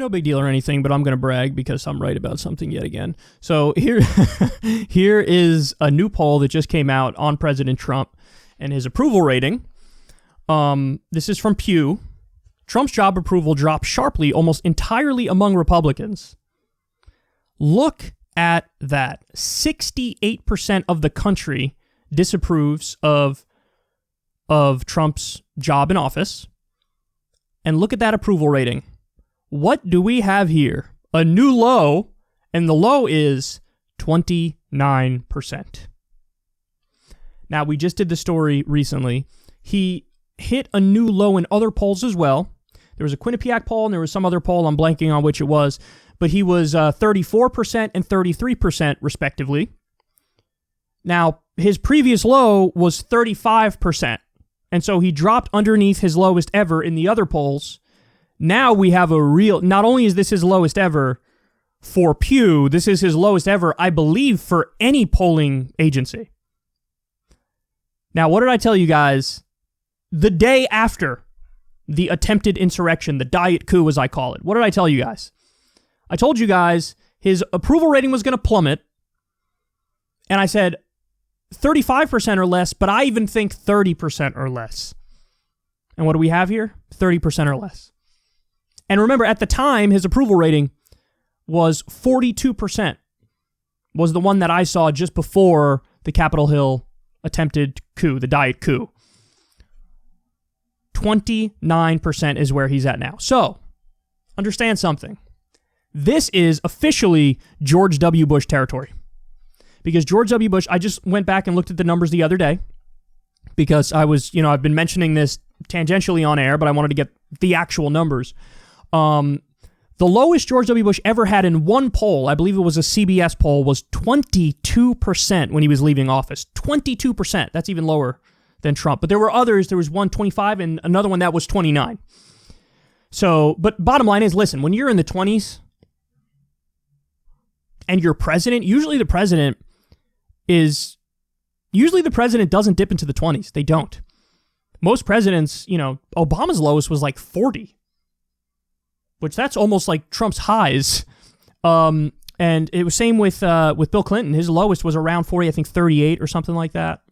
No big deal or anything, but I'm going to brag because I'm right about something yet again. So here is a new poll that just came out on President Trump and his approval rating. This is from Pew. Trump's job approval dropped sharply almost entirely among Republicans. Look at that. 68% of the country disapproves of Trump's job in office. And look at that approval rating. What do we have here? A new low, and the low is 29%. Now, we just did the story recently. He hit a new low in other polls as well. There was a Quinnipiac poll, and there was some other poll, I'm blanking on which it was, but he was 34% and 33% respectively. Now, his previous low was 35%, and so he dropped underneath his lowest ever in the other polls. Now we have a real, not only is this his lowest ever for Pew, this is his lowest ever, I believe, for any polling agency. Now, what did I tell you guys the day after the attempted insurrection, the diet coup as I call it? What did I tell you guys? I told you guys his approval rating was going to plummet, and I said 35% or less, but I even think 30% or less. And what do we have here? 30% or less. And remember, at the time, his approval rating was 42%, was the one that I saw just before the Capitol Hill attempted coup, the diet coup. 29% is where he's at now. So, understand something. This is officially George W. Bush territory. Because George W. Bush, I just went back and looked at the numbers the other day because I was, I've been mentioning this tangentially on air, but I wanted to get the actual numbers. The lowest George W. Bush ever had in one poll, I believe it was a CBS poll, was 22% when he was leaving office. 22%. That's even lower than Trump. But there were others. There was one 25 and another one that was 29. So, but bottom line is, listen, when you're in the 20s and you're president, usually the president doesn't dip into the 20s. They don't. Most presidents, Obama's lowest was like 40. Which that's almost like Trump's highs. And it was same with Bill Clinton. His lowest was around 40, I think 38 or something like that.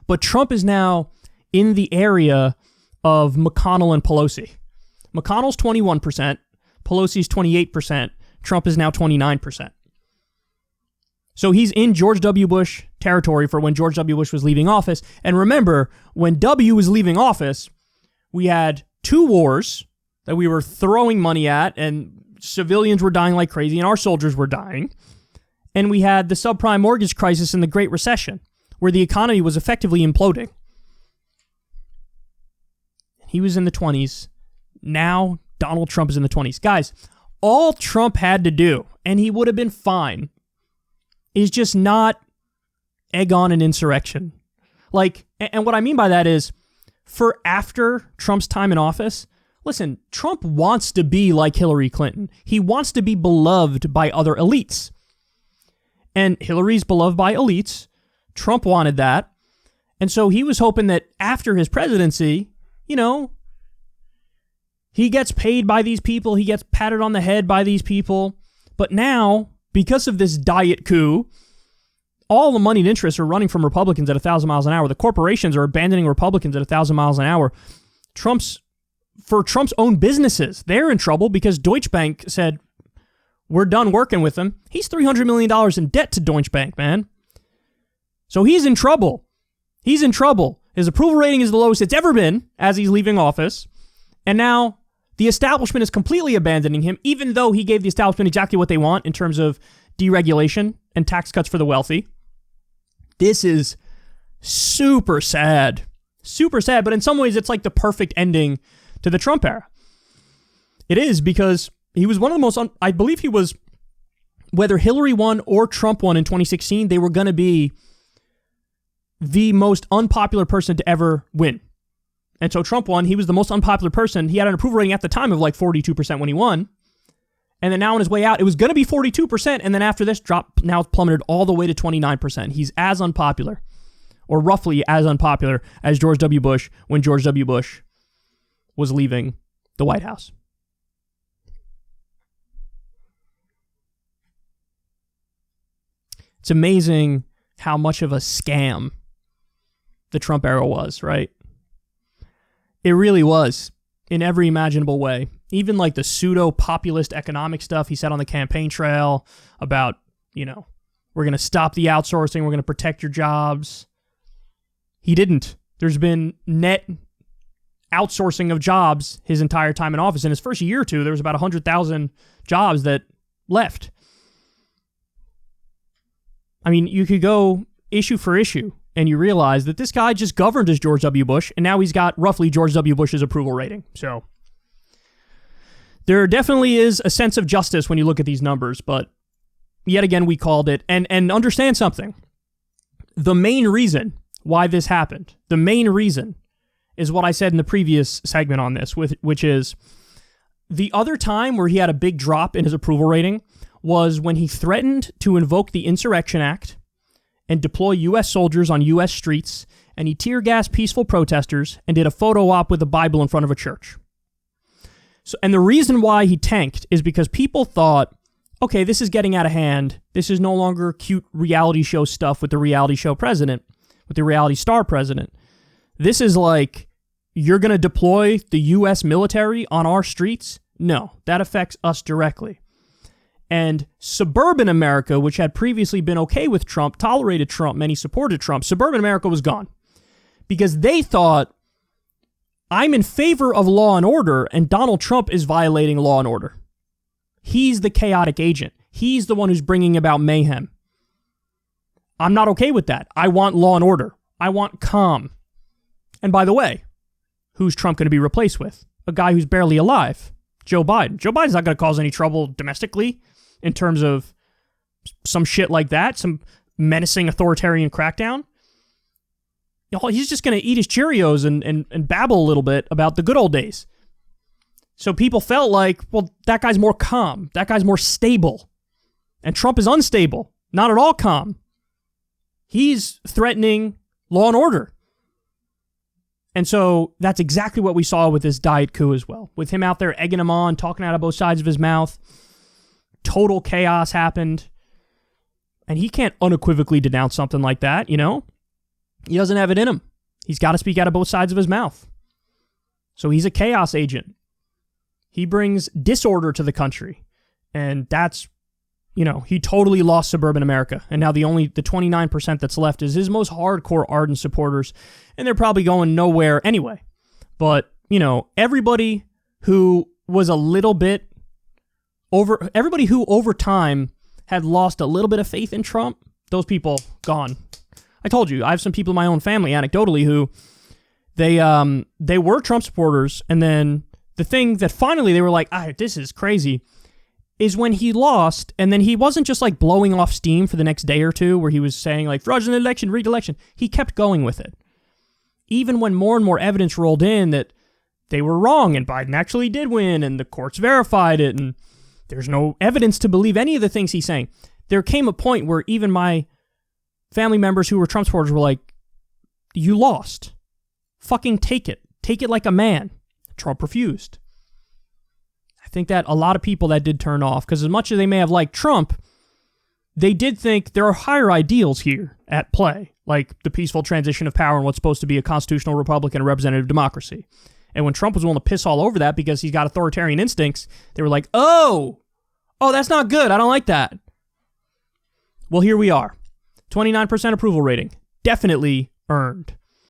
But Trump is now in the area of McConnell and Pelosi. McConnell's 21%, Pelosi's 28%, Trump is now 29%. So he's in George W. Bush territory for when George W. Bush was leaving office. And remember, when W was leaving office, we had two wars that we were throwing money at, and civilians were dying like crazy, and our soldiers were dying. And we had the subprime mortgage crisis and the Great Recession, where the economy was effectively imploding. He was in the 20s. Now, Donald Trump is in the 20s. Guys, all Trump had to do, and he would have been fine, is just not egg on an insurrection. And what I mean by that is, for after Trump's time in office, listen, Trump wants to be like Hillary Clinton. He wants to be beloved by other elites. And Hillary's beloved by elites. Trump wanted that. And so he was hoping that after his presidency, he gets paid by these people. He gets patted on the head by these people. But now, because of this diet coup, all the moneyed interests are running from Republicans at 1,000 miles an hour. The corporations are abandoning Republicans at 1,000 miles an hour. For Trump's own businesses, they're in trouble because Deutsche Bank said, we're done working with him. He's $300 million in debt to Deutsche Bank, man. So he's in trouble. He's in trouble. His approval rating is the lowest it's ever been as he's leaving office. And now the establishment is completely abandoning him, even though he gave the establishment exactly what they want in terms of deregulation and tax cuts for the wealthy. This is super sad. Super sad, but in some ways it's like the perfect ending to the Trump era. It is, because he was one of the most, I believe he was, whether Hillary won or Trump won in 2016, they were going to be the most unpopular person to ever win. And so Trump won. He was the most unpopular person. He had an approval rating at the time of like 42% when he won. And then now on his way out, it was going to be 42%. And then after this drop, now it's plummeted all the way to 29%. He's as unpopular, or roughly as unpopular, as George W. Bush when George W. Bush was leaving the White House. It's amazing how much of a scam the Trump era was, right? It really was, in every imaginable way. Even like the pseudo-populist economic stuff he said on the campaign trail about, we're going to stop the outsourcing, we're going to protect your jobs. He didn't. There's been net outsourcing of jobs his entire time in office. In his first year or two, there was about 100,000 jobs that left. I mean, you could go issue for issue, and you realize that this guy just governed as George W. Bush, and now he's got roughly George W. Bush's approval rating. So there definitely is a sense of justice when you look at these numbers, but yet again, we called it. And understand something. The main reason why this happened, the main reason is what I said in the previous segment on this, which is the other time where he had a big drop in his approval rating was when he threatened to invoke the Insurrection Act and deploy U.S. soldiers on U.S. streets, and he tear-gassed peaceful protesters and did a photo op with a Bible in front of a church. So, and the reason why he tanked is because people thought, okay, this is getting out of hand. This is no longer cute reality show stuff with the reality show president, with the reality star president. This is like, you're going to deploy the U.S. military on our streets? No, that affects us directly. And suburban America, which had previously been okay with Trump, tolerated Trump, many supported Trump, suburban America was gone. Because they thought, I'm in favor of law and order, and Donald Trump is violating law and order. He's the chaotic agent. He's the one who's bringing about mayhem. I'm not okay with that. I want law and order. I want calm. And by the way, who's Trump going to be replaced with? A guy who's barely alive, Joe Biden. Joe Biden's not going to cause any trouble domestically in terms of some shit like that, some menacing authoritarian crackdown. He's just going to eat his Cheerios and babble a little bit about the good old days. So people felt like, well, that guy's more calm. That guy's more stable. And Trump is unstable. Not at all calm. He's threatening law and order. And so that's exactly what we saw with this diet coup as well. With him out there egging him on, talking out of both sides of his mouth. Total chaos happened. And he can't unequivocally denounce something like that, He doesn't have it in him. He's got to speak out of both sides of his mouth. So he's a chaos agent. He brings disorder to the country. And that's, he totally lost suburban America. And now the 29% that's left is his most hardcore ardent supporters. And they're probably going nowhere anyway. But, everybody who was a little bit everybody who over time had lost a little bit of faith in Trump, those people gone. I told you, I have some people in my own family, anecdotally, who they were Trump supporters, and then the thing that finally they were like, this is crazy, is when he lost, and then he wasn't just like blowing off steam for the next day or two, where he was saying like, fraudulent election, rigged election. He kept going with it. Even when more and more evidence rolled in that they were wrong, and Biden actually did win, and the courts verified it, and there's no evidence to believe any of the things he's saying. There came a point where even my family members who were Trump supporters were like, you lost. Fucking take it. Take it like a man. Trump refused. I think that a lot of people that did turn off, because as much as they may have liked Trump, they did think there are higher ideals here at play, like the peaceful transition of power and what's supposed to be a constitutional republic and a representative democracy. And when Trump was willing to piss all over that because he's got authoritarian instincts, they were like, oh, that's not good. I don't like that. Well, here we are. 29% approval rating. Definitely earned.